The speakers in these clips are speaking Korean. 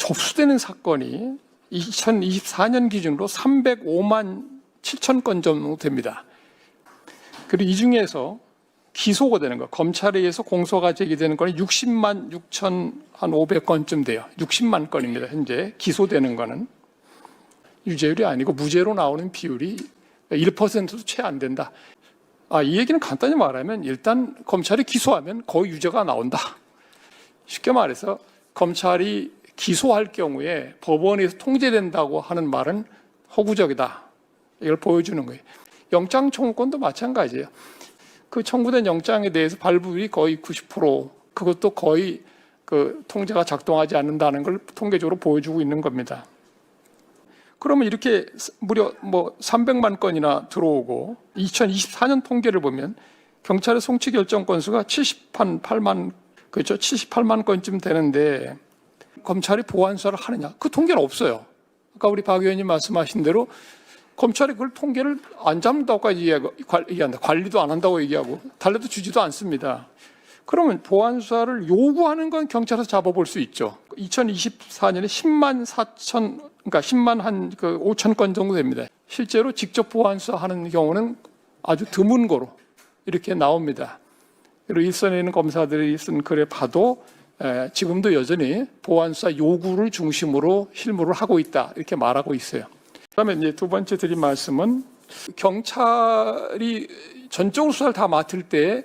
접수되는 사건이 2024년 기준으로 305만 7천 건 정도 됩니다. 그리고 이 중에서 기소가 되는 거, 검찰에 의해서 공소가 제기되는 건이 60만 6,500건쯤 돼요. 60만 건입니다. 현재 기소되는 거는. 유죄율이 아니고 무죄로 나오는 비율이 1%도 채 안 된다. 이 얘기는 간단히 말하면 일단 검찰이 기소하면 거의 유죄가 나온다. 쉽게 말해서 검찰이 기소할 경우에 법원에서 통제된다고 하는 말은 허구적이다. 이걸 보여주는 거예요. 영장 청구권도 마찬가지예요. 그 청구된 영장에 대해서 발부율이 거의 90%, 그것도 거의 그 통제가 작동하지 않는다는 걸 통계적으로 보여주고 있는 겁니다. 그러면 이렇게 무려 300만 건이나 들어오고 2024년 통계를 보면 경찰의 송치 결정 건수가 78만 건쯤 되는데 검찰이 보안 수사를 하느냐? 그 통계는 없어요. 아까 우리 박 의원님 말씀하신 대로 검찰이 그걸 통계를 안 잡는다고까지 얘기한다. 관리도 안 한다고 얘기하고 달래도 주지도 않습니다. 그러면 보안 수사를 요구하는 건 경찰에서 잡아볼 수 있죠. 2024년에 10만 5천 건 정도 됩니다. 실제로 직접 보안 수사하는 경우는 아주 드문 거로 이렇게 나옵니다. 그리고 일선에 있는 검사들이 쓴 글에 봐도 지금도 여전히 보안 수사 요구를 중심으로 실무를 하고 있다 이렇게 말하고 있어요. 그다음에 이제 두 번째 드린 말씀은 경찰이 전적으로 수사를 다 맡을 때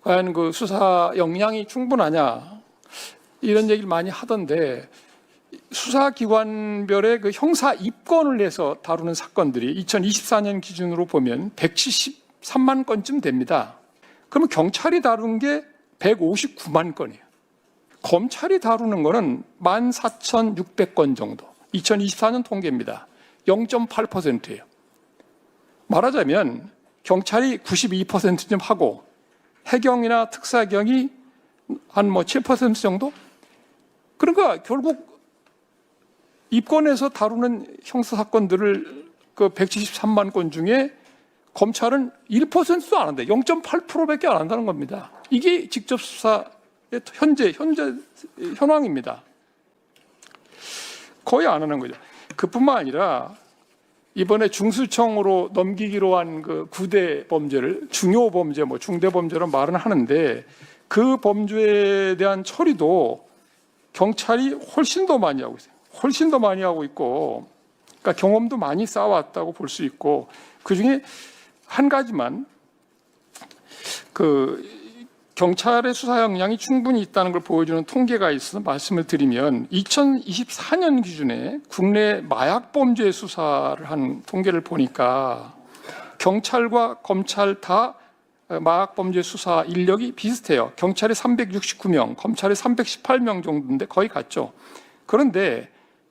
과연 그 수사 역량이 충분하냐 이런 얘기를 많이 하던데 수사기관별의 그 형사 입건을 해서 다루는 사건들이 2024년 기준으로 보면 173만 건쯤 됩니다. 그러면 경찰이 다룬 게 159만 건이에요. 검찰이 다루는 거는 14,600건 정도. 2024년 통계입니다. 0.8%예요. 말하자면 경찰이 92%쯤 하고 해경이나 특사경이 한 7% 정도? 그러니까 결국 입건해서 다루는 형사 사건들을 그 173만 건 중에 검찰은 1%도 안 한다. 0.8%밖에 안 한다는 겁니다. 이게 직접 수사의 현재 현황입니다. 거의 안 하는 거죠. 그뿐만 아니라 이번에 중수청으로 넘기기로 한 그 9대 범죄를 중요 범죄, 중대 범죄로 말은 하는데 그 범죄에 대한 처리도 경찰이 훨씬 더 많이 하고 있어요. 훨씬 더 많이 하고 있고, 그러니까 경험도 많이 쌓아왔다고 볼 수 있고, 그 중에 한 가지만 그 경찰의 수사 역량이 충분히 있다는 걸 보여주는 통계가 있어서 말씀을 드리면 2024년 기준에 국내 마약 범죄 수사를 한 통계를 보니까 경찰과 검찰 다 마약 범죄 수사 인력이 비슷해요. 경찰이 369명, 검찰이 318명 정도인데 거의 같죠. 그런데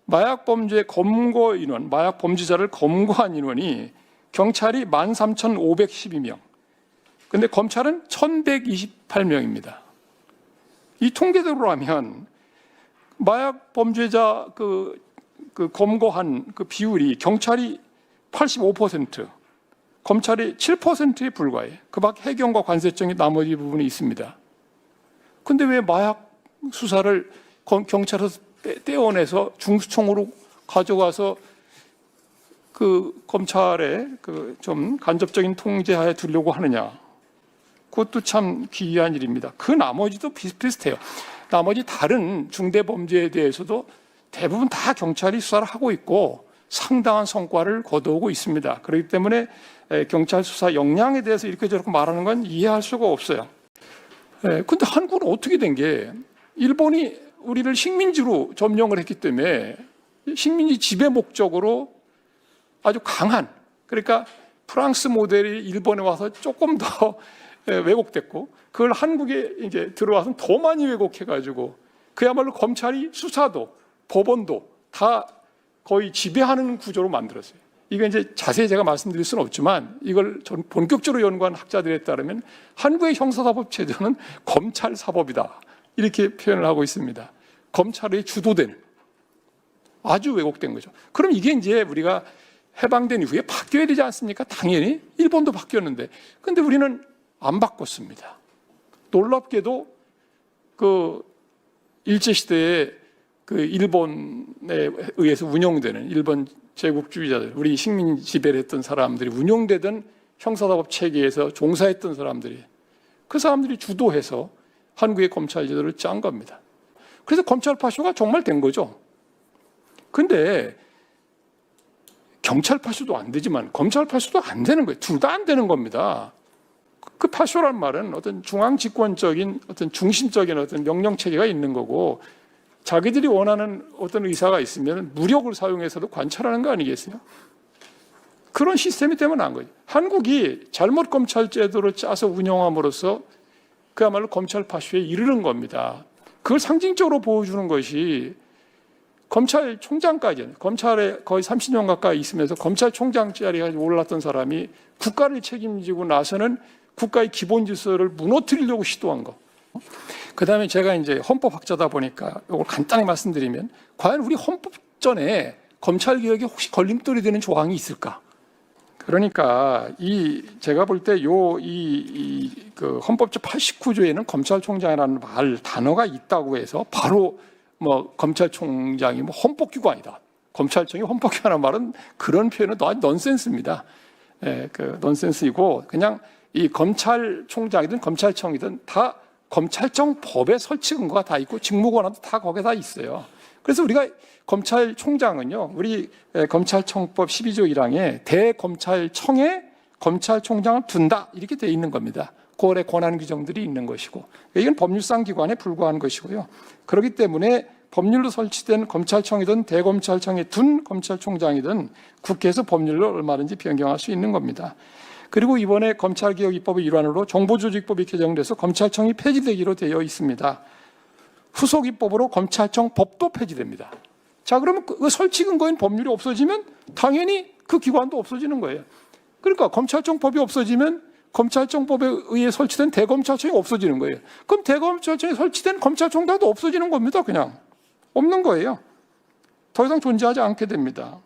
마약 범죄 검거 인원, 마약 범죄자를 검거한 인원이 경찰이 13,512명. 근데 검찰은 1,128명입니다. 이 통계대로라면 마약 범죄자 그 검거한 그 비율이 경찰이 85%, 검찰이 7%에 불과해. 그 밖 해경과 관세청이 나머지 부분이 있습니다. 근데 왜 마약 수사를 경찰에서 떼어내서 중수청으로 가져가서 그 검찰의 그 좀 간접적인 통제하에 두려고 하느냐? 그것도 참 기이한 일입니다. 그 나머지도 비슷비슷해요. 나머지 다른 중대 범죄에 대해서도 대부분 다 경찰이 수사를 하고 있고 상당한 성과를 거두고 있습니다. 그렇기 때문에 경찰 수사 역량에 대해서 이렇게 저렇게 말하는 건 이해할 수가 없어요. 근데 한국은 어떻게 된 게 일본이 우리를 식민지로 점령을 했기 때문에 식민지 지배 목적으로 아주 강한, 그러니까 프랑스 모델이 일본에 와서 조금 더 왜곡됐고 그걸 한국에 이제 들어와서 더 많이 왜곡해가지고 그야말로 검찰이 수사도 법원도 다 거의 지배하는 구조로 만들었어요. 이거 이제 자세히 제가 말씀드릴 수는 없지만 이걸 전 본격적으로 연구한 학자들에 따르면 한국의 형사사법 체제는 검찰 사법이다 이렇게 표현을 하고 있습니다. 검찰의 주도된 아주 왜곡된 거죠. 그럼 이게 이제 우리가 해방된 이후에 바뀌어야 되지 않습니까? 당연히 일본도 바뀌었는데 근데 우리는 안 바꿨습니다. 놀랍게도 그 일제시대에 그 일본에 의해서 운영되는 일본 제국주의자들, 우리 식민 지배를 했던 사람들이 운영되던 형사사법 체계에서 종사했던 사람들이 그 사람들이 주도해서 한국의 검찰 제도를 짠 겁니다. 그래서 검찰 파쇼가 정말 된 거죠. 근데 경찰 파쇼도 안 되지만 검찰 파쇼도 안 되는 거예요. 둘 다 안 되는 겁니다. 그 파쇼란 말은 어떤 중앙 집권적인 어떤 중심적인 어떤 명령 체계가 있는 거고 자기들이 원하는 어떤 의사가 있으면 무력을 사용해서도 관찰하는 거 아니겠어요? 그런 시스템이 되면 안 거예요. 한국이 잘못 검찰 제도를 짜서 운영함으로써 그야말로 검찰 파쇼에 이르는 겁니다. 그걸 상징적으로 보여주는 것이 검찰총장까지, 검찰에 거의 30년 가까이 있으면서 검찰총장 자리에 올랐던 사람이 국가를 책임지고 나서는 국가의 기본 질서를 무너뜨리려고 시도한 거. 그 다음에 제가 이제 헌법학자다 보니까 이걸 간단히 말씀드리면 과연 우리 헌법전에 검찰개혁에 혹시 걸림돌이 되는 조항이 있을까? 그러니까 제가 볼 때 그 헌법제 89조에는 검찰총장이라는 단어가 있다고 해서 바로 뭐 검찰총장이 뭐 헌법기관이다. 검찰청이 헌법기관이라는 말은 그런 표현은 아주 넌센스입니다. 예, 그 넌센스이고 그냥 이 검찰총장이든 검찰청이든 다 검찰청 법에 설치 근거가 다 있고 직무 권한도 다 거기에 다 있어요. 그래서 우리가 검찰총장은요, 우리 검찰청법 12조 1항에 대검찰청에 검찰총장을 둔다 이렇게 돼 있는 겁니다. 그거의 권한 규정들이 있는 것이고 이건 법률상 기관에 불과한 것이고요. 그렇기 때문에 법률로 설치된 검찰청이든 대검찰청에 둔 검찰총장이든 국회에서 법률을 얼마든지 변경할 수 있는 겁니다. 그리고 이번에 검찰개혁 입법의 일환으로 정보조직법이 개정돼서 검찰청이 폐지되기로 되어 있습니다. 후속 입법으로 검찰청 법도 폐지됩니다. 자, 그러면 그 설치 근거인 법률이 없어지면 당연히 그 기관도 없어지는 거예요. 그러니까 검찰청 법이 없어지면 검찰청 법에 의해 설치된 대검찰청이 없어지는 거예요. 그럼 대검찰청에 설치된 검찰총장도 없어지는 겁니다. 그냥 없는 거예요. 더 이상 존재하지 않게 됩니다.